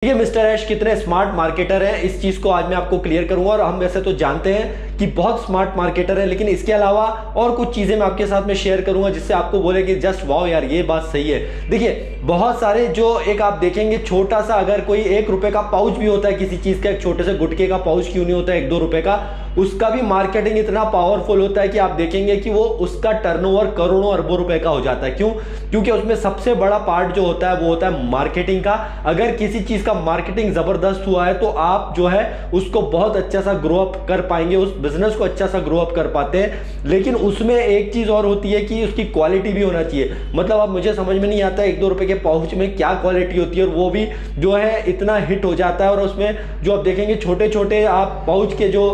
ये मिस्टर ऐश कितने smart marketer हैं, इस चीज को आज मैं आपको क्लियर करूंगा। और हम वैसे तो जानते हैं कि बहुत स्मार्ट मार्केटर है, लेकिन इसके अलावा और कुछ चीजें मैं आपके साथ में शेयर करूंगा जिससे आपको बोले कि जस्ट वाओ यार ये बात सही है। देखिए बहुत सारे जो एक आप देखेंगे छोटा सा अगर कोई 1 रुपए का पाउच भी होता है किसी चीज का, एक छोटे से गुटखे का पाउच क्यों नहीं होता है 1-2 रुपए का, उसका भी मार्केटिंग इतना पावरफुल होता है कि आप देखेंगे कि वो उसका टर्नओवर करोड़ों अरबों रुपए का हो जाता है। क्यों? क्योंकि उसमें सबसे बड़ा पार्ट जो होता है वो होता है मार्केटिंग का। अगर किसी चीज का मार्केटिंग जबरदस्त हुआ है तो आप जो है उसको बहुत अच्छा सा ग्रो अप कर पाएंगे, उस बिजनेस को अच्छा सा ग्रो अप कर पाते हैं। लेकिन उसमें एक चीज और होती है कि उसकी क्वालिटी भी होना चाहिए। मतलब अब मुझे समझ में नहीं आता 1-2 रुपए के पाउच में क्या क्वालिटी होती है, और वो भी जो है इतना हिट हो जाता है। और उसमें जो आप देखेंगे छोटे छोटे आप पाउच के जो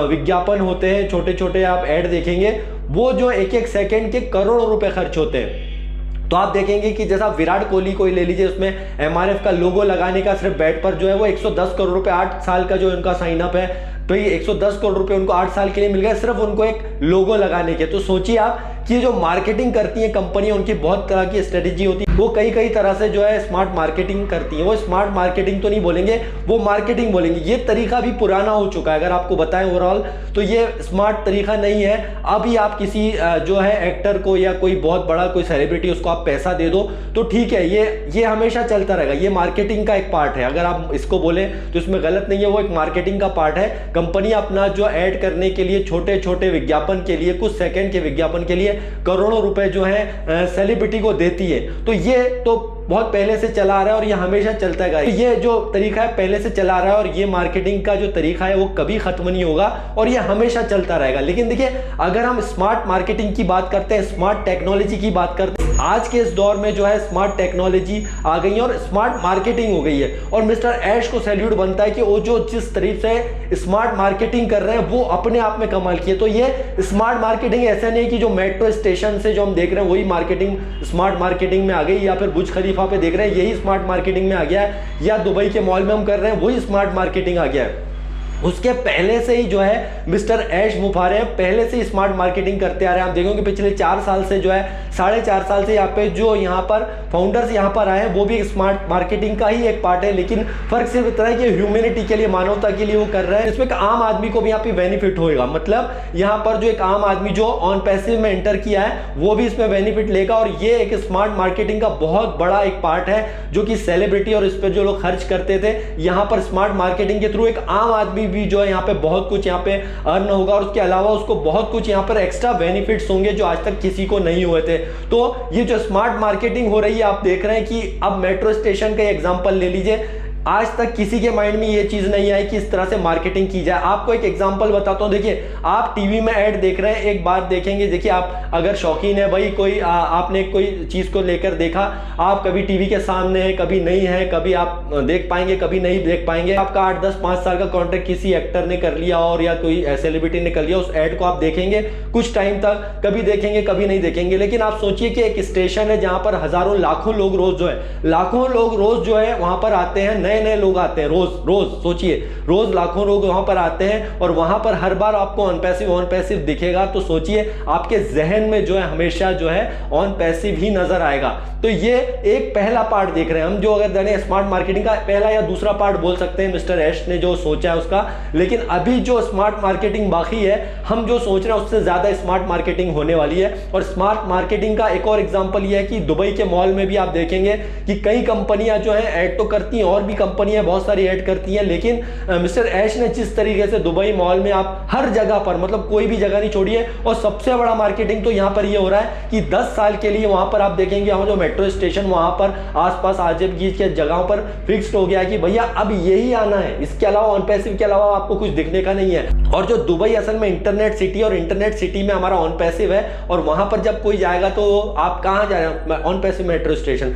विज्ञापन होते हैं, छोटे छोटे आप ऐड देखेंगे, वो जो 1-1 सेकंड के करोड़ों रुपए खर्च होते हैं। तो आप देखेंगे कि जैसा विराट कोहली को ही ले लीजिए, उसमें एमआरएफ का लोगो लगाने का सिर्फ बैट पर जो है वो 110 करोड़ रुपए 8 साल का जो उनका साइन अप है, तो ये 110 करोड़ रुपए उनको 8 साल के लिए मिल गए सिर्फ उनको एक लोगो लगाने के। तो सोचिए आप कि जो मार्केटिंग करती हैं कंपनियां, उनकी बहुत तरह की स्ट्रेटेजी होती है, वो कई तरह से जो है स्मार्ट मार्केटिंग करती हैं। वो स्मार्ट मार्केटिंग तो नहीं बोलेंगे, वो मार्केटिंग बोलेंगे। ये तरीका भी पुराना हो चुका है। अगर आपको बताएं ओवरऑल तो ये स्मार्ट तरीका नहीं है। अभी आप किसी जो है एक्टर को या कोई बहुत बड़ा कोई सेलिब्रिटी उसको आप पैसा दे दो तो ठीक है, ये हमेशा चलता रहेगा। ये मार्केटिंग का एक पार्ट है। अगर आप इसको बोले तो इसमें गलत नहीं है, वो एक मार्केटिंग का पार्ट है। कंपनी अपना जो ऐड करने के लिए छोटे छोटे विज्ञापन के लिए, कुछ सेकंड के विज्ञापन के लिए करोड़ों रुपए जो है सेलिब्रिटी को देती है। तो ये तो बहुत पहले से चला आ रहा है और ये हमेशा चलता है। ये जो तरीका है पहले से चला आ रहा है और ये मार्केटिंग का जो तरीका है वो कभी खत्म नहीं होगा और ये हमेशा चलता रहेगा। लेकिन देखिए अगर हम स्मार्ट मार्केटिंग की बात करते हैं, स्मार्ट टेक्नोलॉजी की बात करते हैं, आज के इस दौर में जो है स्मार्ट टेक्नोलॉजी आ गई है और स्मार्ट मार्केटिंग हो गई है। और मिस्टर ऐश को सैल्यूट बनता है कि वो जो जिस तरीके से स्मार्ट मार्केटिंग कर रहे हैं वो अपने आप में कमाल की है। तो ये स्मार्ट मार्केटिंग ऐसा नहीं कि जो मेट्रो स्टेशन से जो हम देख रहे हैं वही मार्केटिंग स्मार्ट मार्केटिंग में आ गई, या फिर बुर्ज खलीफा पे देख रहे हैं यही स्मार्ट मार्केटिंग में आ गया है, या दुबई के मॉल में हम कर रहे हैं वही स्मार्ट मार्केटिंग आ गया है। उसके पहले से ही जो है मिस्टर ऐश मुफारे पहले से ही स्मार्ट मार्केटिंग करते आ रहे हैं। आप देखोगे पिछले 4 साल से जो है 4.5 साल से यहाँ पे जो यहाँ पर फाउंडर्स यहाँ पर आए हैं वो भी स्मार्ट मार्केटिंग का ही एक पार्ट है। लेकिन फर्क सिर्फ इतना है कि ह्यूमैनिटी के लिए, मानवता के लिए वो कर रहे हैं। इसमें एक आम आदमी को भी यहाँ पे बेनिफिट होएगा। मतलब यहाँ पर जो एक आम आदमी जो ऑन पैसिव में एंटर किया है वो भी इसमें बेनिफिट लेगा। और ये एक स्मार्ट मार्केटिंग का बहुत बड़ा एक पार्ट है जो कि सेलिब्रिटी और इस पर जो लोग खर्च करते थे, यहाँ पर स्मार्ट मार्केटिंग के थ्रू एक आम आदमी भी जो है यहाँ पे बहुत कुछ यहाँ पे अर्न होगा और उसके अलावा उसको बहुत कुछ यहाँ पर एक्स्ट्रा बेनिफिट्स होंगे जो आज तक किसी को नहीं हुए थे। तो ये जो स्मार्ट मार्केटिंग हो रही है, आप देख रहे हैं कि अब मेट्रो स्टेशन का एग्जांपल ले लीजिए, आज तक किसी के माइंड में ये चीज नहीं आई कि इस तरह से मार्केटिंग की जाए। आपको एक एग्जांपल बताता हूं। देखिए आप टीवी में ऐड देख रहे हैं, एक बात देखेंगे, देखिए आप अगर शौकीन है भाई कोई आपने कोई चीज को लेकर देखा, आप कभी टीवी के सामने है कभी नहीं है, कभी आप देख पाएंगे कभी नहीं देख पाएंगे। आपका 8, 10, 5 साल का कॉन्ट्रैक्ट किसी एक्टर ने कर लिया और या कोई सेलिब्रिटी ने कर लिया, उस ऐड को आप देखेंगे कुछ टाइम तक, कभी देखेंगे कभी नहीं देखेंगे। लेकिन आप सोचिए कि एक स्टेशन है जहां पर हजारों लाखों लोग रोज जो है लाखों लोग रोज जो है वहां पर आते हैं, नए लोग आते हैं रोज सोचिए रोज लाखों लोग वहां पर आते हैं और वहां पर हर बार आपको ऑन पैसिव दिखेगा। तो सोचिए आपके जहन में जो है हमेशा जो है ऑन पैसिव ही नजर आएगा। तो ये एक पहला पार्ट देख रहे हैं हम, जो अगर जाने स्मार्ट मार्केटिंग का पहला या दूसरा पार्ट बोल सकते हैं मिस्टर ऐश ने जो सोचा है उसका। लेकिन अभी जो स्मार्ट मार्केटिंग बाकी है, हम जो सोच रहे हैं उससे ज्यादा स्मार्ट मार्केटिंग होने वाली है। और स्मार्ट मार्केटिंग का एक और एग्जांपल ये है कि दुबई के मॉल में भी आप देखेंगे कि कई कंपनियां जो है ऐड तो करती हैं और भी कंपनियां बहुत सारी ऐड करती हैं। लेकिन मिस्टर ऐश ने जिस तरीके से दुबई मॉल में आप हर जगह पर, मतलब कोई भी जगह नहीं छोड़िए, और सबसे बड़ा मार्केटिंग तो यहां पर ये हो रहा है कि 10 साल के लिए वहां पर आप देखेंगे वहां जो मेट्रो स्टेशन वहां पर आसपास आजमगीर के जगहों पर फिक्स्ड हो गया है कि भैया अब यही आना है, इसके अलावा ऑन पैसिव के अलावा आपको कुछ दिखने का नहीं है। और जो दुबई असल में इंटरनेट सिटी, और इंटरनेट सिटी में हमारा ऑन पैसिव है, और वहां पर जब कोई जाएगा तो आप कहां जा रहे हैं, ऑन पैसिव मेट्रो स्टेशन,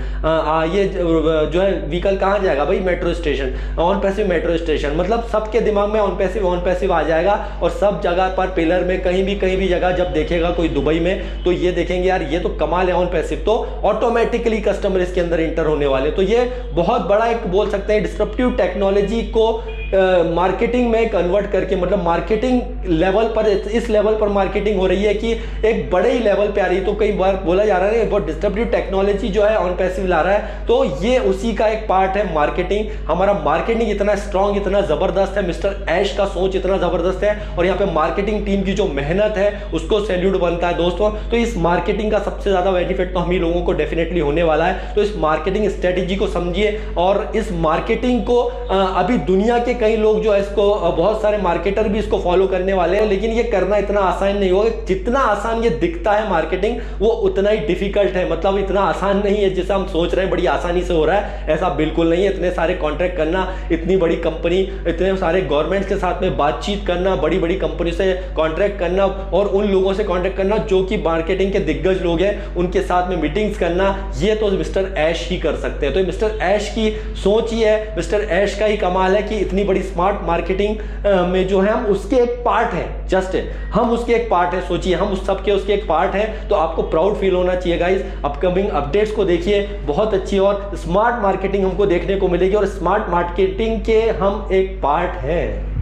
ये जो है व्हीकल कहां जाएगा भाई, metro station, on passive metro station. मतलब सबके दिमाग में ऑन पैसिव आ जाएगा और सब जगह पर पिलर में कहीं भी जगह जब देखेगा कोई दुबई में तो ये देखेंगे यार ये तो कमाल है ऑन पैसिव, तो ऑटोमेटिकली कस्टमर इसके अंदर इंटर होने वाले। तो ये बहुत बड़ा एक बोल सकते हैं डिस्ट्रप्टिव टेक्नोलॉजी को मार्केटिंग में कन्वर्ट करके, मतलब मार्केटिंग लेवल पर, इस लेवल पर मार्केटिंग हो रही है कि एक बड़े ही लेवल पे आ रही है। तो कई बार बोला जा रहा है बहुत डिस्ट्रप्टिव टेक्नोलॉजी जो है ऑन पैसिव ला रहा है, तो ये उसी का एक पार्ट है मार्केटिंग। हमारा मार्केटिंग इतना स्ट्रांग, इतना जबरदस्त है, मिस्टर ऐश का सोच इतना जबरदस्त है, और यहाँ पे मार्केटिंग टीम की जो मेहनत है उसको सैल्यूट बनता है दोस्तों। तो इस मार्केटिंग का सबसे ज्यादा बेनिफिट तो हम ही लोगों को डेफिनेटली होने वाला है। तो इस मार्केटिंग स्ट्रेटेजी को समझिए, और इस मार्केटिंग को अभी दुनिया के कई लोग जो है इसको, बहुत सारे मार्केटर भी इसको फॉलो करने वाले हैं, लेकिन ये करना इतना आसान नहीं होगा। जितना आसान ये दिखता है मार्केटिंग, वो उतना ही डिफिकल्ट है। मतलब इतना आसान नहीं है जैसे हम सोच रहे हैं बड़ी आसानी से हो रहा है, ऐसा बिल्कुल नहीं है। इतने सारे कॉन्ट्रैक्ट करना, इतनी बड़ी कंपनी, इतने सारे गवर्नमेंट्स के साथ में बातचीत करना, बड़ी बड़ी कंपनी से कॉन्ट्रैक्ट करना, और उन लोगों से कॉन्ट्रैक्ट करना जो कि मार्केटिंग के दिग्गज लोग हैं, उनके साथ में मीटिंग्स करना, ये तो मिस्टर ऐश ही कर सकते हैं। तो मिस्टर ऐश की सोच ही है, मिस्टर ऐश का ही कमाल है कि इतनी बड़ी स्मार्ट मार्केटिंग में जो है हम उसके एक पार्ट है, जस्ट हम उसके एक पार्ट है। सोचिए हम उस सबके उसके एक पार्ट है, तो आपको प्राउड फील होना चाहिए गाइस। अपकमिंग अपडेट्स को देखिए, बहुत अच्छी और स्मार्ट मार्केटिंग हमको देखने को मिलेगी, और स्मार्ट मार्केटिंग के हम एक पार्ट है।